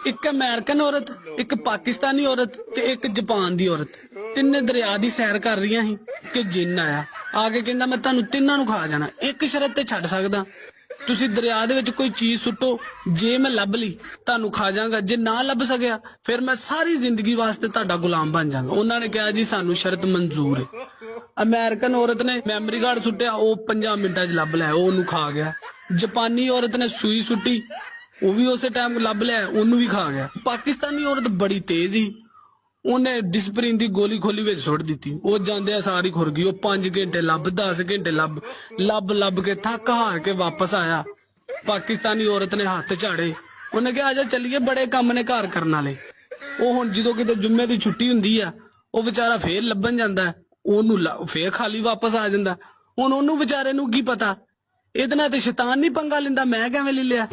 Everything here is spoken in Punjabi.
ਇੱਕ ਅਮਰੀਕਨ ਔਰਤ, ਇੱਕ ਪਾਕਿਸਤਾਨੀ ਔਰਤ ਤੇ ਇੱਕ ਜਾਪਾਨ ਦੀ ਔਰਤ ਤਿੰਨੇ ਦਰਿਆ ਦੀ ਸੈਰ ਕਰ ਰਹੀਆਂ ਸੀ ਕਿ ਜਿੰਨ ਆਇਆ ਆ ਕੇ ਕਹਿੰਦਾ ਮੈਂ ਤੁਹਾਨੂੰ ਤਿੰਨਾਂ ਨੂੰ ਖਾ ਜਾਣਾ, ਇੱਕ ਸ਼ਰਤ ਤੇ ਛੱਡ ਸਕਦਾ, ਤੁਸੀਂ ਦਰਿਆ ਦੇ ਵਿੱਚ ਕੋਈ ਚੀਜ਼ ਸੁੱਟੋ, ਜੇ ਮੈਂ ਲੱਭ ਲਈ ਤੁਹਾਨੂੰ ਖਾ ਜਾਵਾਂਗਾ, ਜੇ ਨਾ ਲੱਭ ਸਕਿਆ ਫਿਰ ਮੈਂ ਸਾਰੀ ਜ਼ਿੰਦਗੀ ਵਾਸਤੇ ਤੁਹਾਡਾ ਗੁਲਾਮ ਬਣ ਜਾਵਾਂਗਾ। ਉਹਨਾਂ ਨੇ ਕਿਹਾ ਜੀ ਸਾਨੂੰ ਸ਼ਰਤ ਮਨਜ਼ੂਰ ਹੈ। ਅਮਰੀਕਨ ਔਰਤ ਨੇ ਮੈਮਰੀ ਕਾਰਡ ਸੁੱਟਿਆ, ਉਹ 5 ਮਿੰਟਾਂ 'ਚ ਲੱਭ ਲਿਆ, ਉਹ ਉਹਨੂੰ ਖਾ ਗਿਆ। ਜਾਪਾਨੀ ਔਰਤ ਨੇ ਸੂਈ ਸੁੱਟੀ, ਉਹ ਵੀ ਉਸੇ ਟਾਈਮ ਲੱਭ ਲਿਆ, ਉਹਨੂੰ ਵੀ ਖਾ ਗਿਆ। ਪਾਕਿਸਤਾਨੀ ਔਰਤ ਬੜੀ ਤੇਜ਼ ਸੀ, ਉਹਨੇ ਡਿਸਪਰਿਨ ਦੀ ਗੋਲੀ ਖੋਲੀ ਵਿੱਚ ਸੁੱਟ ਦਿੱਤੀ, ਉਹ ਜਾਂਦੇ ਸਾਰੀ ਖੁਰ ਗਈ। ਉਹ 5 ਘੰਟੇ ਲੱਭ, 10 ਘੰਟੇ ਲੱਭ ਕੇ ਥੱਕ ਹਾਰ ਕੇ ਵਾਪਸ ਆਇਆ। ਪਾਕਿਸਤਾਨੀ ਔਰਤ ਨੇ ਹੱਥ ਝਾੜੇ, ਉਹਨੇ ਕਿਹਾ ਆਜਾ ਚੱਲੀਏ, ਬੜੇ ਕੰਮ ਨੇ ਘਰ ਕਰਨ ਵਾਲੇ। ਉਹ ਹੁਣ ਜਦੋਂ ਕਿਤੇ ਜੁੰਮੇ ਦੀ ਛੁੱਟੀ ਹੁੰਦੀ ਆ, ਉਹ ਵਿਚਾਰਾ ਫੇਰ ਲੱਭਣ ਜਾਂਦਾ, ਉਹਨੂੰ ਫੇਰ ਖਾਲੀ ਵਾਪਸ ਆ ਜਾਂਦਾ। ਹੁਣ ਉਹਨੂੰ ਵਿਚਾਰੇ ਨੂੰ ਕੀ ਪਤਾ, ਇਹਦੇ ਨਾਲ ਤੇ ਸ਼ੈਤਾਨ ਨਹੀਂ ਪੰਗਾ ਲੈਂਦਾ, ਮੈਂ ਕਿਵੇਂ ਲੈ ਲਿਆ।